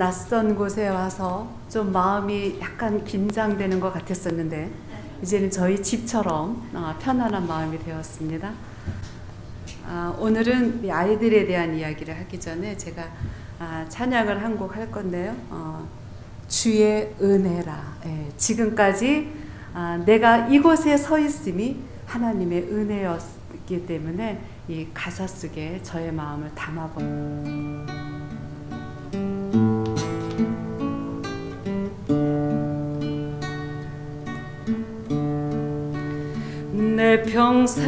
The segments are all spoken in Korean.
낯선 곳에 와서 좀 마음이 약간 긴장되는 것 같았었는데 이제는 저희 집처럼 편안한 마음이 되었습니다. 오늘은 이 아이들에 대한 이야기를 하기 전에 제가 찬양을 한 곡 할 건데요. 주의 은혜라. 지금까지 내가 이곳에 서 있음이 하나님의 은혜였기 때문에 이 가사 속에 저의 마음을 담아봅니다. 내 평생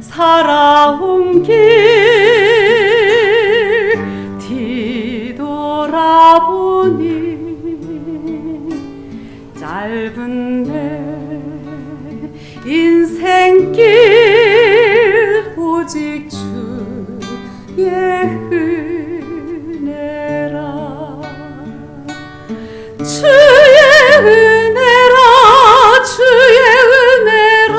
살아온 길 뒤돌아보니 짧은 내 인생길 오직 주의 은혜라. 주의 은혜라. 주의 은혜라.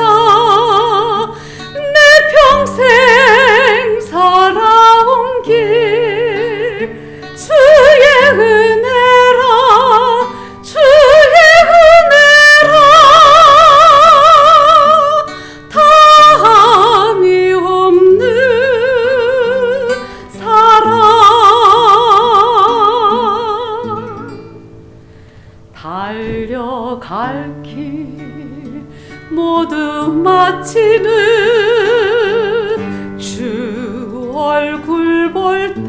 내 평생 살아온 길 주의 은혜라. 주의 은혜라. 다함이 없는 사랑 달려갈 길 모두 마치는 주 얼굴 볼 때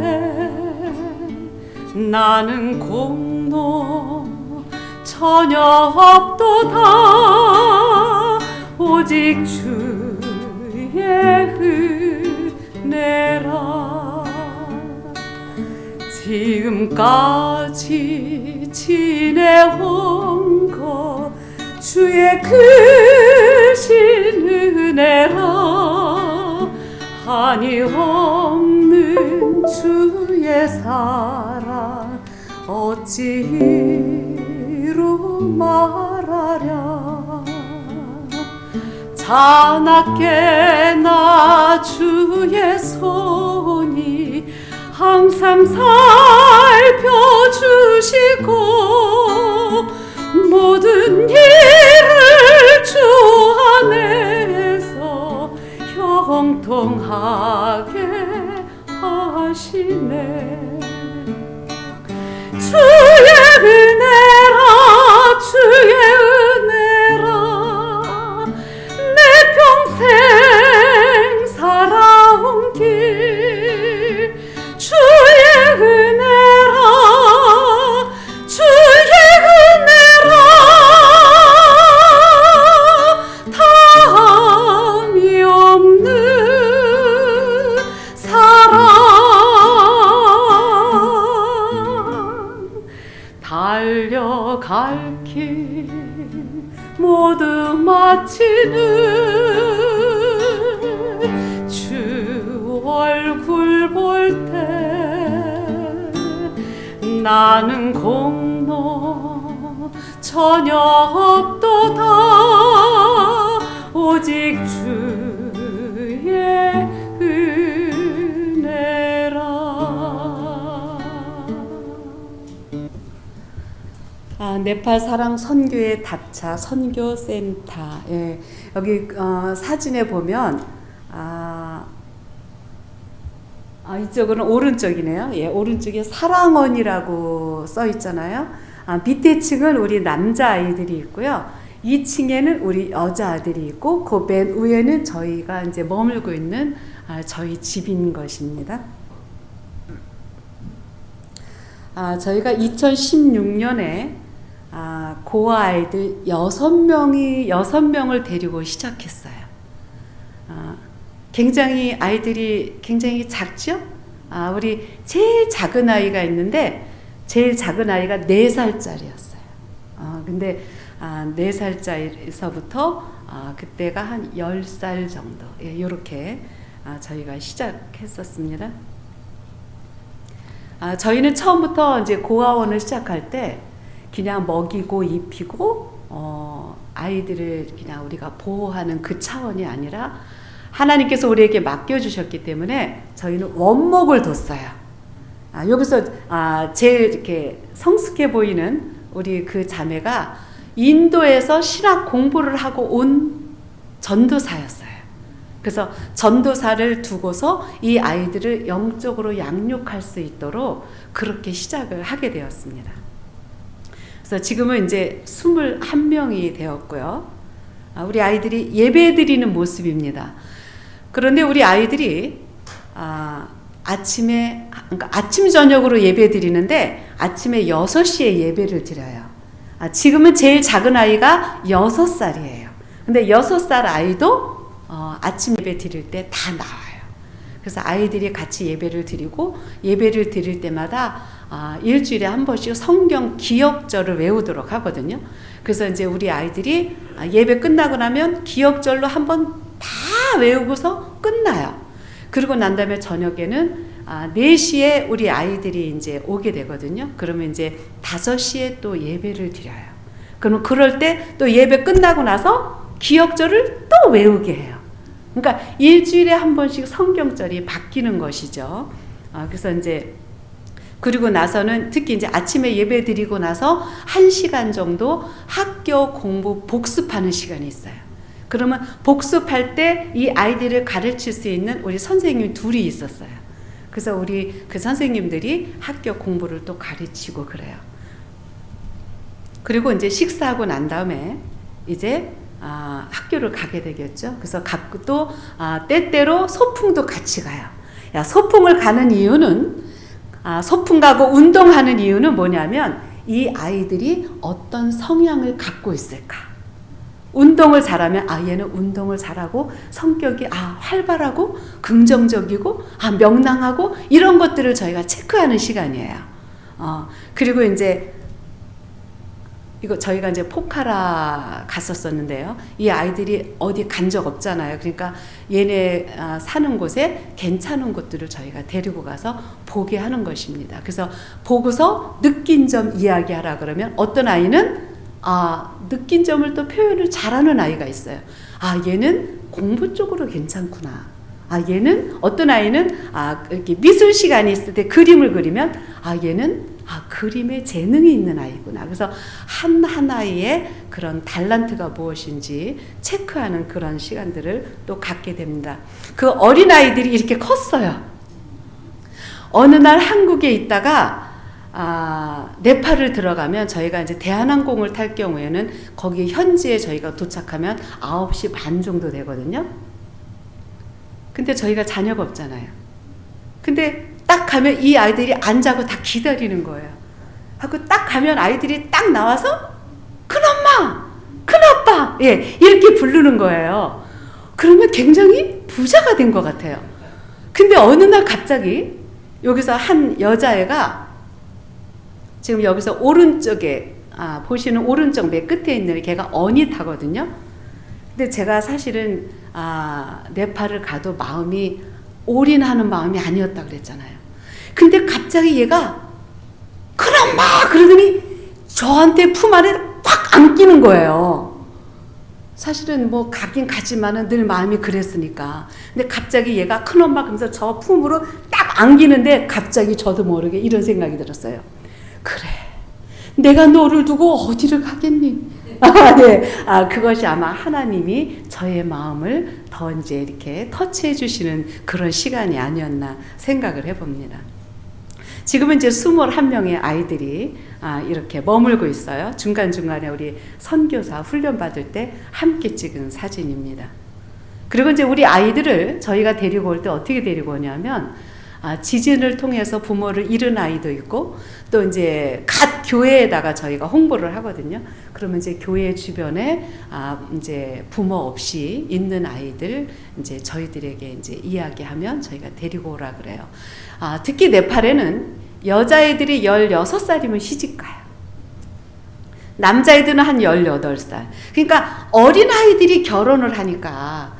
나는 공로 전혀 없도다. 오직 주의 은혜라. 지금까지 지내온 것 주의 크신 은혜라. 한이 없는 주의 사랑 어찌로 말하랴. 자나깨 나 주의 손이 항상 살펴주시고 모든 일을 주 안에서 형통하게 하시네. 주의 은혜라. 주의 은혜라. 내 평생 살아온 길 주의 은혜라. 주의 은혜라. 다함이 없는 사랑 달려갈 길 모두 마치는 주 얼굴 볼 때 나는 공로 전혀 없도다. 오직 주의 은혜라. 네팔 사랑 선교의 답차 선교센터. 여기 사진에 보면 이쪽은 오른쪽이네요. 오른쪽에 사랑원이라고 써 있잖아요. 밑에 층은 우리 남자 아이들이 있고요. 2층에는 우리 여자 아들이 있고 그 맨 위에는 저희가 이제 머물고 있는 저희 집인 것입니다. 저희가 2016년에 고아 아이들 6명을 데리고 시작했어요. 굉장히 아이들이 굉장히 작죠? 우리 제일 작은 아이가 있는데 제일 작은 아이가 4살짜리였어요. 근데 4살짜리에서부터 그때가 한 10살 정도 이렇게 저희가 시작했었습니다. 저희는 처음부터 이제 고아원을 시작할 때 그냥 먹이고 입히고 아이들을 그냥 우리가 보호하는 그 차원이 아니라 하나님께서 우리에게 맡겨주셨기 때문에 저희는 원목을 뒀어요. 여기서 제일 이렇게 성숙해 보이는 우리 그 자매가 인도에서 신학 공부를 하고 온 전도사였어요. 그래서 전도사를 두고서 이 아이들을 영적으로 양육할 수 있도록 그렇게 시작을 하게 되었습니다. 그래서 지금은 이제 21명이 되었고요. 우리 아이들이 예배 드리는 모습입니다. 그런데 우리 아이들이 아침에, 그러니까 아침 저녁으로 예배 드리는데 아침에 6시에 예배를 드려요. 지금은 제일 작은 아이가 6살이에요. 근데 6살 아이도 아침 예배 드릴 때 다 나와요. 그래서 아이들이 같이 예배를 드리고 예배를 드릴 때마다 일주일에 한 번씩 성경 기억절을 외우도록 하거든요. 그래서 이제 우리 아이들이 예배 끝나고 나면 기억절로 한 번 다 외우고서 끝나요. 그리고 난 다음에 저녁에는 4시에 우리 아이들이 이제 오게 되거든요. 그러면 이제 5시에 또 예배를 드려요. 그러면 그럴 때 또 예배 끝나고 나서 기억절을 또 외우게 해요. 그러니까 일주일에 한 번씩 성경절이 바뀌는 것이죠. 그래서 이제 그리고 나서는 특히 이제 아침에 예배 드리고 나서 1시간 정도 학교 공부 복습하는 시간이 있어요. 그러면 복습할 때 이 아이들을 가르칠 수 있는 우리 선생님 둘이 있었어요. 그래서 우리 그 선생님들이 학교 공부를 또 가르치고 그래요. 그리고 이제 식사하고 난 다음에 이제 학교를 가게 되겠죠. 그래서 또 때때로 소풍도 같이 가요. 소풍을 가는 이유는 소풍 가고 운동하는 이유는 뭐냐면 이 아이들이 어떤 성향을 갖고 있을까. 운동을 잘하면 얘는 운동을 잘하고 성격이 활발하고 긍정적이고 명랑하고 이런 것들을 저희가 체크하는 시간이에요. 그리고 이제 이거 저희가 이제 포카라 갔었었는데요. 이 아이들이 어디 간 적 없잖아요. 그러니까 얘네 사는 곳에 괜찮은 곳들을 저희가 데리고 가서 보게 하는 것입니다. 그래서 보고서 느낀 점 이야기하라 그러면 어떤 아이는 느낀 점을 또 표현을 잘하는 아이가 있어요. 얘는 공부 쪽으로 괜찮구나. 얘는 어떤 아이는 이렇게 미술 시간이 있을 때 그림을 그리면 얘는 그림에 재능이 있는 아이구나. 그래서 한 아이의 그런 달란트가 무엇인지 체크하는 그런 시간들을 또 갖게 됩니다. 그 어린 아이들이 이렇게 컸어요. 어느 날 한국에 있다가 네팔을 들어가면 저희가 이제 대한항공을 탈 경우에는 거기 현지에 저희가 도착하면 9시 반 정도 되거든요. 근데 저희가 자녀가 없잖아요. 근데 딱 가면 이 아이들이 안 자고 다 기다리는 거예요. 하고 딱 가면 아이들이 딱 나와서 큰엄마, 큰아빠 이렇게 부르는 거예요. 그러면 굉장히 부자가 된 것 같아요. 근데 어느 날 갑자기 여기서 한 여자애가 지금 여기서 오른쪽에 보시는 오른쪽 맨 끝에 있는 걔가 어닛하거든요. 근데 제가 사실은 네팔을 가도 마음이 올인하는 마음이 아니었다 그랬잖아요. 근데 갑자기 얘가 큰엄마 그러더니 저한테 품 안에 확 안기는 거예요. 사실은 뭐 가긴 가지만은 늘 마음이 그랬으니까. 근데 갑자기 얘가 큰엄마 그러면서 저 품으로 딱 안기는데 갑자기 저도 모르게 이런 생각이 들었어요. 그래, 내가 너를 두고 어디를 가겠니? 그것이 아마 하나님이 저의 마음을 더 이제 이렇게 터치해 주시는 그런 시간이 아니었나 생각을 해봅니다. 지금은 이제 21명의 아이들이 이렇게 머물고 있어요. 중간중간에 우리 선교사 훈련 받을 때 함께 찍은 사진입니다. 그리고 이제 우리 아이들을 저희가 데리고 올 때 어떻게 데리고 오냐면 지진을 통해서 부모를 잃은 아이도 있고 또 이제 갓 교회에다가 저희가 홍보를 하거든요. 그러면 이제 교회 주변에 이제 부모 없이 있는 아이들 이제 저희들에게 이제 이야기하면 저희가 데리고 오라 그래요. 특히 네팔에는 여자애들이 16살이면 시집가요. 남자애들은 한 18살. 그러니까 어린아이들이 결혼을 하니까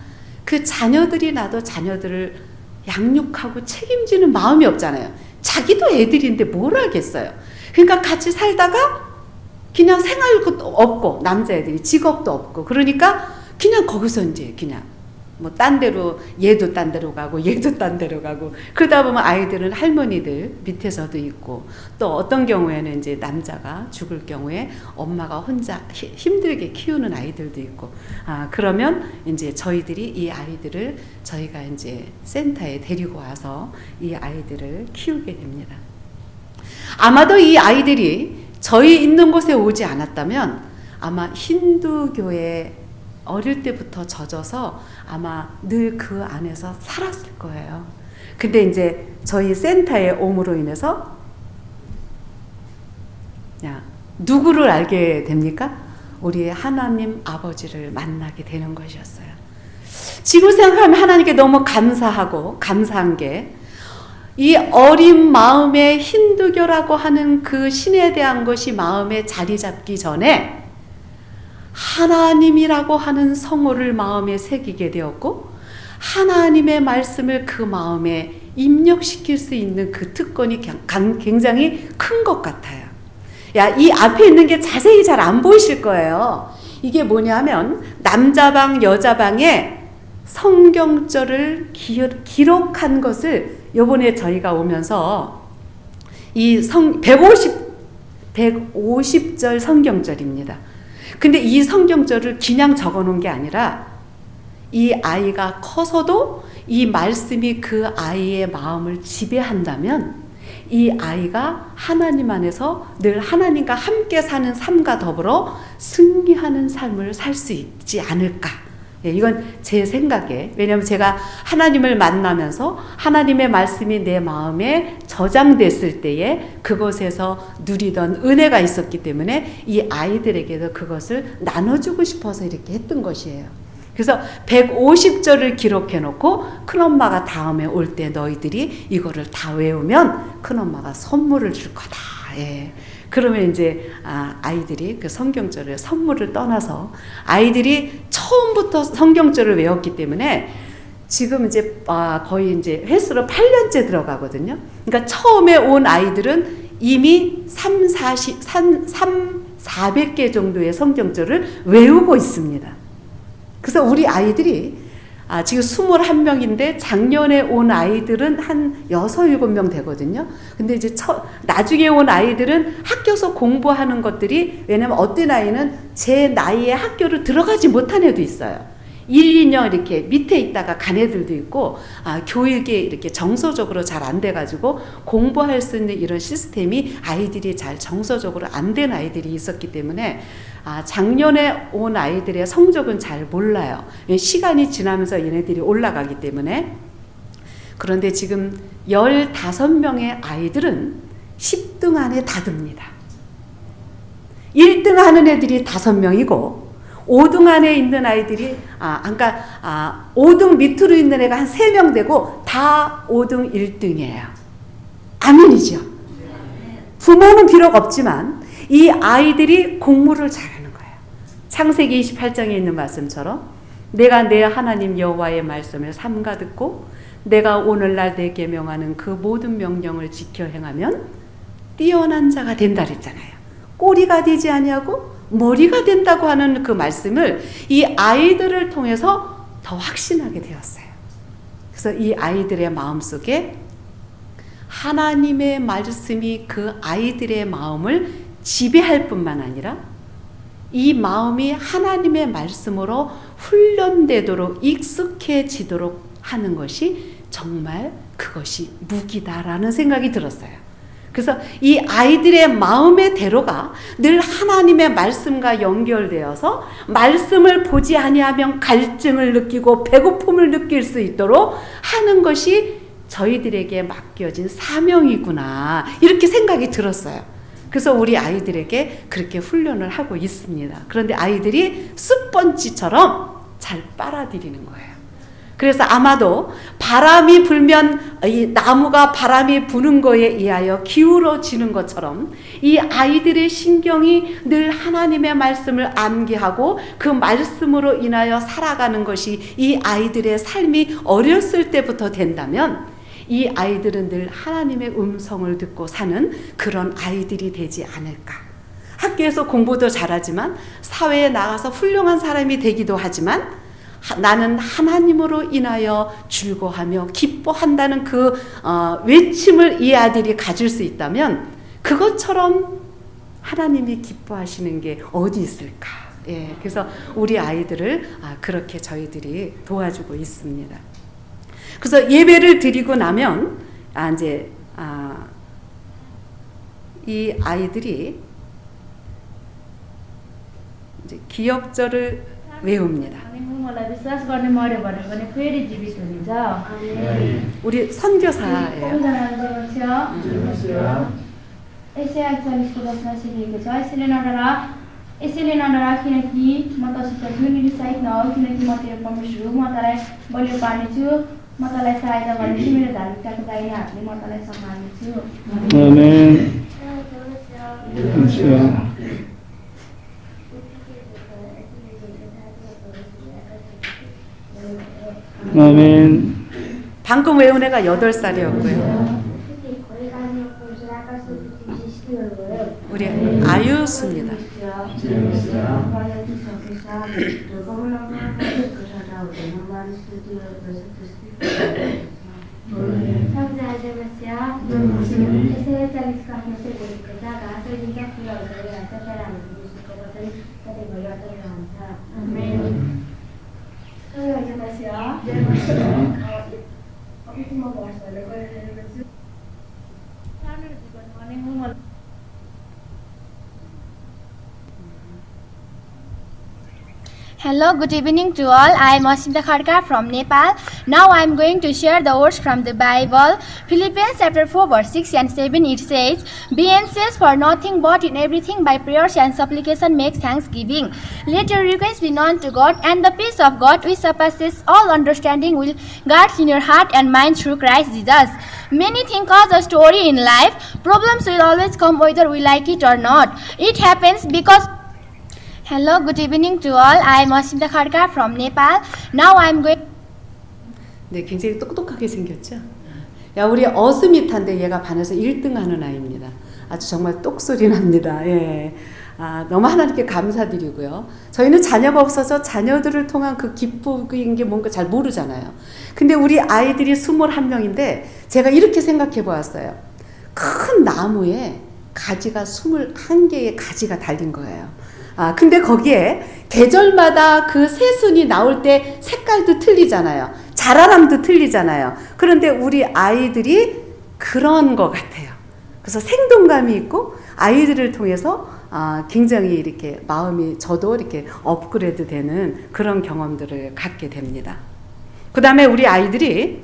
그 자녀들이 나도 자녀들을 양육하고 책임지는 마음이 없잖아요. 자기도 애들인데 뭘 하겠어요. 그러니까 같이 살다가 그냥 생활도 없고 남자애들이 직업도 없고 그러니까 그냥 거기서 이제 그냥 뭐 딴 데로 얘도 딴 데로 가고 얘도 딴 데로 가고 그러다 보면 아이들은 할머니들 밑에서도 있고 또 어떤 경우에는 이제 남자가 죽을 경우에 엄마가 혼자 힘들게 키우는 아이들도 있고 그러면 이제 저희들이 이 아이들을 저희가 이제 센터에 데리고 와서 이 아이들을 키우게 됩니다. 아마도 이 아이들이 저희 있는 곳에 오지 않았다면 아마 힌두교에 어릴 때부터 젖어서 아마 늘 그 안에서 살았을 거예요. 근데 이제 저희 센터에 옴으로 인해서 누구를 알게 됩니까? 우리의 하나님 아버지를 만나게 되는 것이었어요. 지금 생각하면 하나님께 너무 감사하고 감사한 게 이 어린 마음에 힌두교라고 하는 그 신에 대한 것이 마음에 자리 잡기 전에 하나님이라고 하는 성호를 마음에 새기게 되었고 하나님의 말씀을 그 마음에 입력시킬 수 있는 그 특권이 굉장히 큰 것 같아요. 이 앞에 있는 게 자세히 잘 안 보이실 거예요. 이게 뭐냐면 남자방 여자방에 성경절을 기록한 것을 요번에 저희가 오면서 이 150절 성경절입니다. 근데 이 성경절을 그냥 적어 놓은 게 아니라 이 아이가 커서도 이 말씀이 그 아이의 마음을 지배한다면 이 아이가 하나님 안에서 늘 하나님과 함께 사는 삶과 더불어 승리하는 삶을 살 수 있지 않을까. 이건 제 생각에, 왜냐하면 제가 하나님을 만나면서 하나님의 말씀이 내 마음에 저장됐을 때에 그것에서 누리던 은혜가 있었기 때문에 이 아이들에게도 그것을 나눠주고 싶어서 이렇게 했던 것이에요. 그래서 150절을 기록해 놓고 큰엄마가 다음에 올 때 너희들이 이거를 다 외우면 큰엄마가 선물을 줄 거다. 그러면 이제 아이들이 그 성경절을 선물을 떠나서 아이들이 처음부터 성경절을 외웠기 때문에 지금 이제 거의 이제 횟수로 8년째 들어가거든요. 그러니까 처음에 온 아이들은 이미 400개 정도의 성경절을 외우고 있습니다. 그래서 우리 아이들이 지금 21명인데 작년에 온 아이들은 한 6, 7명 되거든요. 근데 이제 나중에 온 아이들은 학교에서 공부하는 것들이, 왜냐면 어떤 아이는 제 나이에 학교를 들어가지 못한 애도 있어요. 1, 2년 이렇게 밑에 있다가 간 애들도 있고, 교육이 이렇게 정서적으로 잘 안 돼가지고 공부할 수 있는 이런 시스템이 아이들이 잘 정서적으로 안 된 아이들이 있었기 때문에 작년에 온 아이들의 성적은 잘 몰라요. 시간이 지나면서 얘네들이 올라가기 때문에. 그런데 지금 15명의 아이들은 10등 안에 다 듭니다. 1등 하는 애들이 5명이고 5등 안에 있는 아이들이 그러니까 5등 밑으로 있는 애가 한 3명 되고 다 5등 1등이에요. 아멘이죠. 부모는 비록 없지만 이 아이들이 공부를 잘하는 거예요. 창세기 28장에 있는 말씀처럼 내가 내 하나님 여호와의 말씀을 삼가 듣고 내가 오늘날 내게 명하는 그 모든 명령을 지켜 행하면 뛰어난 자가 된다 그랬잖아요. 꼬리가 되지 아니하고 머리가 된다고 하는 그 말씀을 이 아이들을 통해서 더 확신하게 되었어요. 그래서 이 아이들의 마음속에 하나님의 말씀이 그 아이들의 마음을 지배할 뿐만 아니라 이 마음이 하나님의 말씀으로 훈련되도록 익숙해지도록 하는 것이 정말 그것이 무기다라는 생각이 들었어요. 그래서 이 아이들의 마음의 대로가 늘 하나님의 말씀과 연결되어서 말씀을 보지 아니하면 갈증을 느끼고 배고픔을 느낄 수 있도록 하는 것이 저희들에게 맡겨진 사명이구나, 이렇게 생각이 들었어요. 그래서 우리 아이들에게 그렇게 훈련을 하고 있습니다. 그런데 아이들이 습번지처럼 잘 빨아들이는 거예요. 그래서 아마도 바람이 불면 이 나무가 바람이 부는 거에 의하여 기울어지는 것처럼 이 아이들의 신경이 늘 하나님의 말씀을 암기하고 그 말씀으로 인하여 살아가는 것이 이 아이들의 삶이 어렸을 때부터 된다면 이 아이들은 늘 하나님의 음성을 듣고 사는 그런 아이들이 되지 않을까. 학교에서 공부도 잘하지만 사회에 나가서 훌륭한 사람이 되기도 하지만 나는 하나님으로 인하여 즐거워하며 기뻐한다는 그 외침을 이 아들이 가질 수 있다면 그것처럼 하나님이 기뻐하시는 게 어디 있을까? 예, 그래서 우리 아이들을 그렇게 저희들이 도와주고 있습니다. 그래서 예배를 드리고 나면 이제 이 아이들이 이제 기억절을 외웁니다. 우리 선교사예요. यसैले नडरा किनकि म तँसित छु निरुत्साहित नहो किनकि म तेरो परमेश्वर हुँ म तँलाई बलियो पार्नेछु म तँलाई सहायता गर्नेछु मेरो धार्मिकताको दाहिने हातले म तँलाई सम्हाल्नेछु 아멘. 방금 외운 애가 8살이었고요. 우리 아유수입니다. Hello, good evening to all. I am Asmita Khadka from Nepal. Now I am going to share the words from the Bible. Philippians chapter 4 verse 6 and 7 it says, "Be anxious for nothing but in everything by prayers and supplication make thanksgiving. Let your requests be known to God, and the peace of God which surpasses all understanding will guard in your heart and mind through Christ Jesus." Many think of the story in life. Problems will always come whether we like it or not. It happens because Hello, good evening to all. I am Asmita Khadka from Nepal. Now I am going. 네, 굉장히 똑똑하게 생겼죠? 야, 우리 어스미타인데 얘가 반에서 1등 하는 아이입니다. 아주 정말 똑소리 납니다. 예. 너무 하나님께 감사드리고요. 저희는 자녀가 없어서 자녀들을 통한 그 기쁨인 게 뭔가 잘 모르잖아요. 근데 우리 아이들이 21명인데 제가 이렇게 생각해 보았어요. 큰 나무에 가지가 21개의 가지가 달린 거예요. 근데 거기에 계절마다 그 새순이 나올 때 색깔도 틀리잖아요. 자라남도 틀리잖아요. 그런데 우리 아이들이 그런 것 같아요. 그래서 생동감이 있고 아이들을 통해서 굉장히 이렇게 마음이 저도 이렇게 업그레이드 되는 그런 경험들을 갖게 됩니다. 그 다음에 우리 아이들이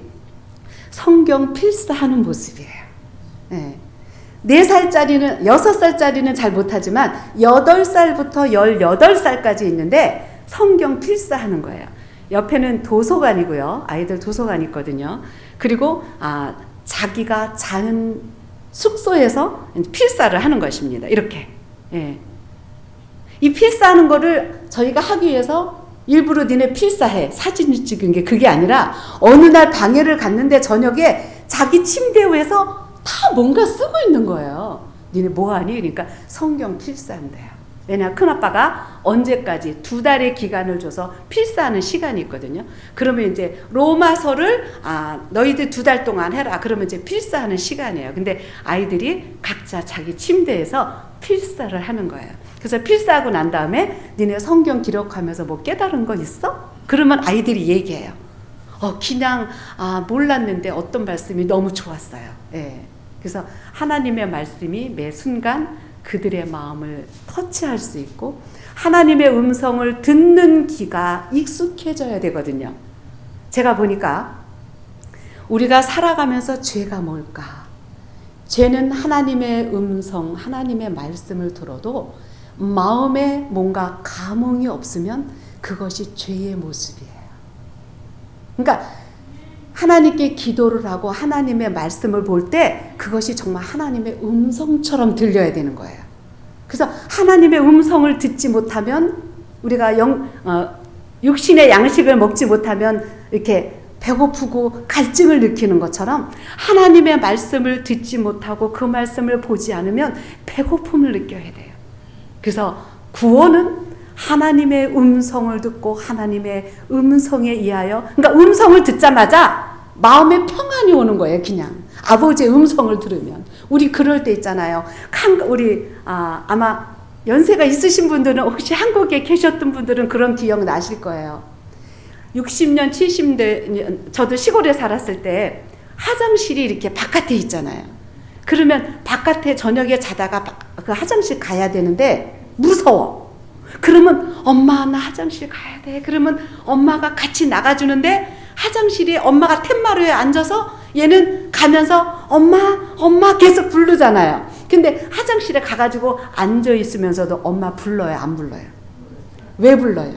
성경 필사하는 모습이에요. 네. 4살짜리는, 6살짜리는 잘 못하지만 8살부터 18살까지 있는데 성경 필사하는 거예요. 옆에는 도서관이고요. 아이들 도서관 있거든요. 그리고 자기가 자는 숙소에서 필사를 하는 것입니다. 이렇게. 예. 이 필사하는 거를 저희가 하기 위해서 일부러 니네 필사해 사진을 찍은 게 그게 아니라 어느 날 방해를 갔는데 저녁에 자기 침대 위에서 다 뭔가 쓰고 있는 거예요. 니네 뭐하니? 그러니까 성경 필사한대요. 왜냐, 큰아빠가 언제까지 2달의 기간을 줘서 필사하는 시간이 있거든요. 그러면 이제 로마서를 너희들 2달 동안 해라. 그러면 이제 필사하는 시간이에요. 근데 아이들이 각자 자기 침대에서 필사를 하는 거예요. 그래서 필사하고 난 다음에 니네 성경 기록하면서 뭐 깨달은 거 있어? 그러면 아이들이 얘기해요. 그냥 몰랐는데 어떤 말씀이 너무 좋았어요. 예. 그래서 하나님의 말씀이 매 순간 그들의 마음을 터치할 수 있고 하나님의 음성을 듣는 귀가 익숙해져야 되거든요. 제가 보니까 우리가 살아가면서 죄가 뭘까? 죄는 하나님의 음성, 하나님의 말씀을 들어도 마음에 뭔가 감흥이 없으면 그것이 죄의 모습이에요. 그러니까 하나님께 기도를 하고 하나님의 말씀을 볼 때 그것이 정말 하나님의 음성처럼 들려야 되는 거예요. 그래서 하나님의 음성을 듣지 못하면 우리가 육신의 양식을 먹지 못하면 이렇게 배고프고 갈증을 느끼는 것처럼 하나님의 말씀을 듣지 못하고 그 말씀을 보지 않으면 배고픔을 느껴야 돼요. 그래서 구원은 하나님의 음성을 듣고 하나님의 음성에 의하여, 그러니까 음성을 듣자마자 마음에 평안이 오는 거예요. 그냥 아버지의 음성을 들으면. 우리 그럴 때 있잖아요. 우리 아마 연세가 있으신 분들은, 혹시 한국에 계셨던 분들은 그런 기억 나실 거예요. 60년, 70년, 저도 시골에 살았을 때 화장실이 이렇게 바깥에 있잖아요. 그러면 바깥에 저녁에 자다가 그 화장실 가야 되는데 무서워. 그러면 엄마 나 화장실 가야 돼. 그러면 엄마가 같이 나가주는데 화장실에 엄마가 툇마루에 앉아서 얘는 가면서 엄마 계속 부르잖아요. 근데 화장실에 가가지고 앉아 있으면서도 엄마 불러요, 안 불러요? 왜 불러요?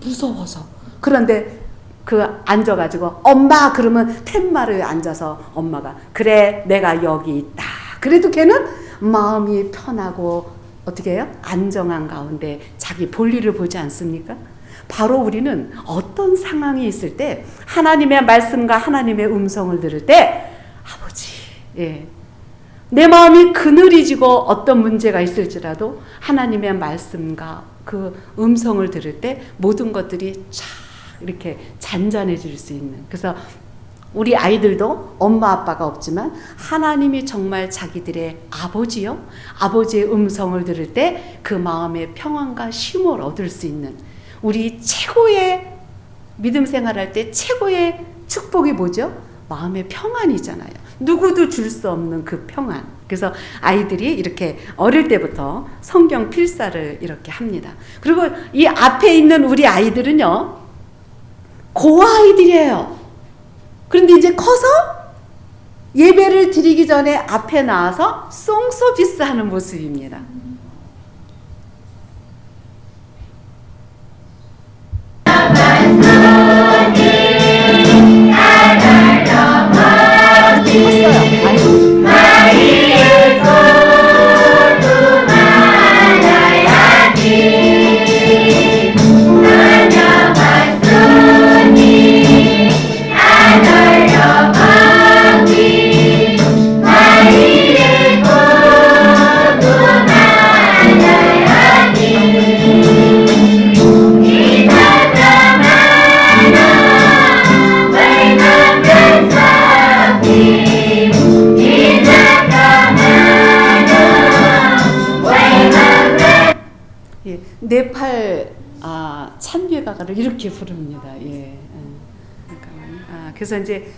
무서워서. 그런데 그 앉아가지고 엄마 그러면 툇마루에 앉아서 엄마가 그래 내가 여기 있다. 그래도 걔는 마음이 편하고 어떻게 해요? 안정한 가운데 자기 볼일을 보지 않습니까? 바로 우리는 어떤 상황이 있을 때 하나님의 말씀과 하나님의 음성을 들을 때 아버지, 내 마음이 그늘이지고 어떤 문제가 있을지라도 하나님의 말씀과 그 음성을 들을 때 모든 것들이 쫙 이렇게 잔잔해질 수 있는. 그래서 우리 아이들도 엄마 아빠가 없지만 하나님이 정말 자기들의 아버지요, 아버지의 음성을 들을 때 그 마음의 평안과 쉼을 얻을 수 있는, 우리 최고의 믿음 생활할 때 최고의 축복이 뭐죠? 마음의 평안이잖아요. 누구도 줄 수 없는 그 평안. 그래서 아이들이 이렇게 어릴 때부터 성경 필사를 이렇게 합니다. 그리고 이 앞에 있는 우리 아이들은요, 고아이들이에요. 그런데 이제 커서 예배를 드리기 전에 앞에 나와서 송서비스 하는 모습입니다. 네팔 찬미가를 이렇게 부릅니다. 잠깐만요. 그래서 이제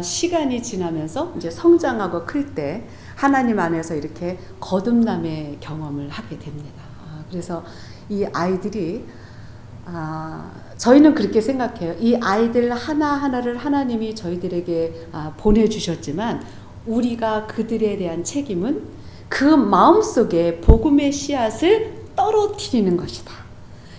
시간이 지나면서 이제 성장하고 클 때 하나님 안에서 이렇게 거듭남의 경험을 하게 됩니다. 그래서 이 아이들이 저희는 그렇게 생각해요. 이 아이들 하나하나를 하나님이 저희들에게 보내주셨지만 우리가 그들에 대한 책임은 그 마음속에 복음의 씨앗을 떨어뜨리는 것이다.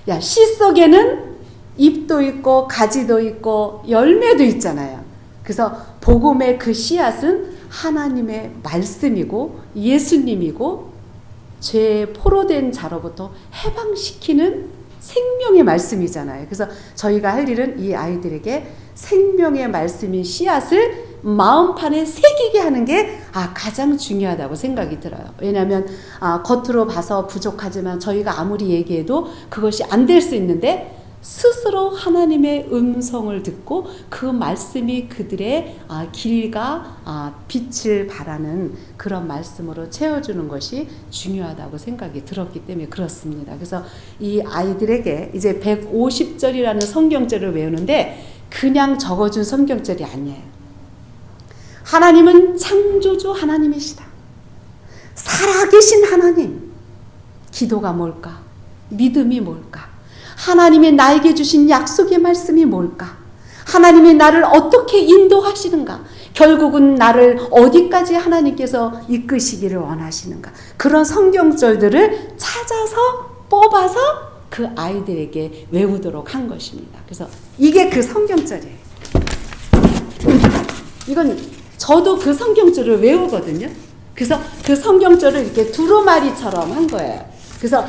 야, 씨 속에는 잎도 있고 가지도 있고 열매도 있잖아요. 그래서 복음의 그 씨앗은 하나님의 말씀이고 예수님이고 죄에 포로된 자로부터 해방시키는 생명의 말씀이잖아요. 그래서 저희가 할 일은 이 아이들에게 생명의 말씀인 씨앗을 마음판에 새기게 하는 게 가장 중요하다고 생각이 들어요. 왜냐하면 겉으로 봐서 부족하지만 저희가 아무리 얘기해도 그것이 안 될 수 있는데 스스로 하나님의 음성을 듣고 그 말씀이 그들의 길과 빛을 바라는 그런 말씀으로 채워주는 것이 중요하다고 생각이 들었기 때문에 그렇습니다. 그래서 이 아이들에게 이제 150절이라는 성경절을 외우는데 그냥 적어준 성경절이 아니에요. 하나님은 창조주 하나님이시다. 살아계신 하나님. 기도가 뭘까? 믿음이 뭘까? 하나님이 나에게 주신 약속의 말씀이 뭘까? 하나님이 나를 어떻게 인도하시는가? 결국은 나를 어디까지 하나님께서 이끄시기를 원하시는가? 그런 성경절들을 찾아서 뽑아서 그 아이들에게 외우도록 한 것입니다. 그래서 이게 그 성경절이에요. 이건 저도 그 성경절을 외우거든요. 그래서 그 성경절을 이렇게 두루마리처럼 한 거예요. 그래서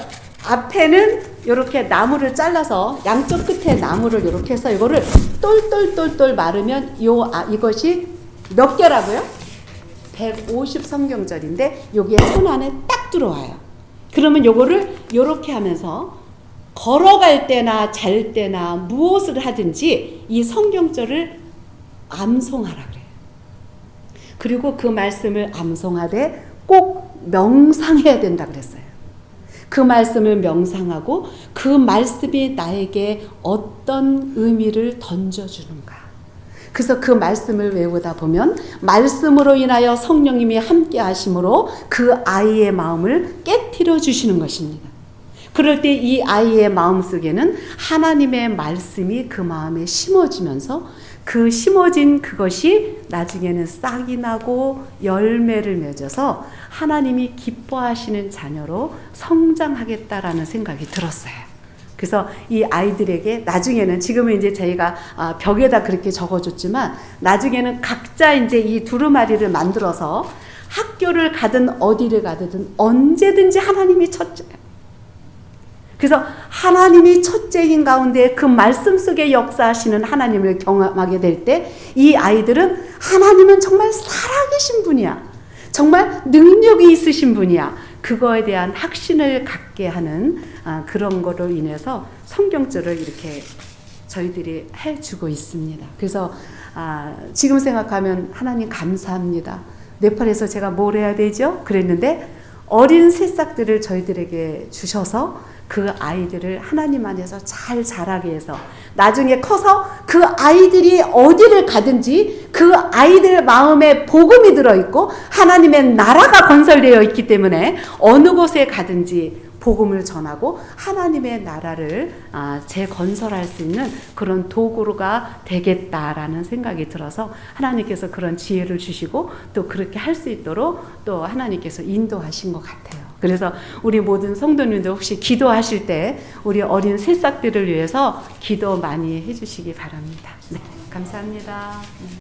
앞에는 이렇게 나무를 잘라서 양쪽 끝에 나무를 이렇게 해서 이거를 똘똘똘똘 마르면 이것이 몇 개라고요? 150 성경절인데 여기에 손 안에 딱 들어와요. 그러면 요거를 이렇게 하면서 걸어갈 때나 잘 때나 무엇을 하든지 이 성경절을 암송하라 그래요. 그리고 그 말씀을 암송하되 꼭 명상해야 된다 그랬어요. 그 말씀을 명상하고 그 말씀이 나에게 어떤 의미를 던져주는가. 그래서 그 말씀을 외우다 보면 말씀으로 인하여 성령님이 함께 하심으로 그 아이의 마음을 깨트려 주시는 것입니다. 그럴 때 이 아이의 마음속에는 하나님의 말씀이 그 마음에 심어지면서 그 심어진 그것이 나중에는 싹이 나고 열매를 맺어서 하나님이 기뻐하시는 자녀로 성장하겠다라는 생각이 들었어요. 그래서 이 아이들에게 나중에는 지금은 이제 저희가 벽에다 그렇게 적어줬지만 나중에는 각자 이제 이 두루마리를 만들어서 학교를 가든 어디를 가든 언제든지 하나님이 첫째예요. 그래서 하나님이 첫째인 가운데 그 말씀 속에 역사하시는 하나님을 경험하게 될 때 이 아이들은 하나님은 정말 살아계신 분이야. 정말 능력이 있으신 분이야. 그거에 대한 확신을 갖게 하는 그런 거로 인해서 성경절을 이렇게 저희들이 해주고 있습니다. 그래서 지금 생각하면 하나님 감사합니다. 네팔에서 제가 뭘 해야 되죠? 그랬는데 어린 새싹들을 저희들에게 주셔서 그 아이들을 하나님 안에서 잘 자라게 해서 나중에 커서 그 아이들이 어디를 가든지 그 아이들 마음에 복음이 들어있고 하나님의 나라가 건설되어 있기 때문에 어느 곳에 가든지 복음을 전하고 하나님의 나라를 재건설할 수 있는 그런 도구가 되겠다라는 생각이 들어서 하나님께서 그런 지혜를 주시고 또 그렇게 할 수 있도록 또 하나님께서 인도하신 것 같아요. 그래서 우리 모든 성도님들 혹시 기도하실 때 우리 어린 새싹들을 위해서 기도 많이 해주시기 바랍니다. 네, 감사합니다.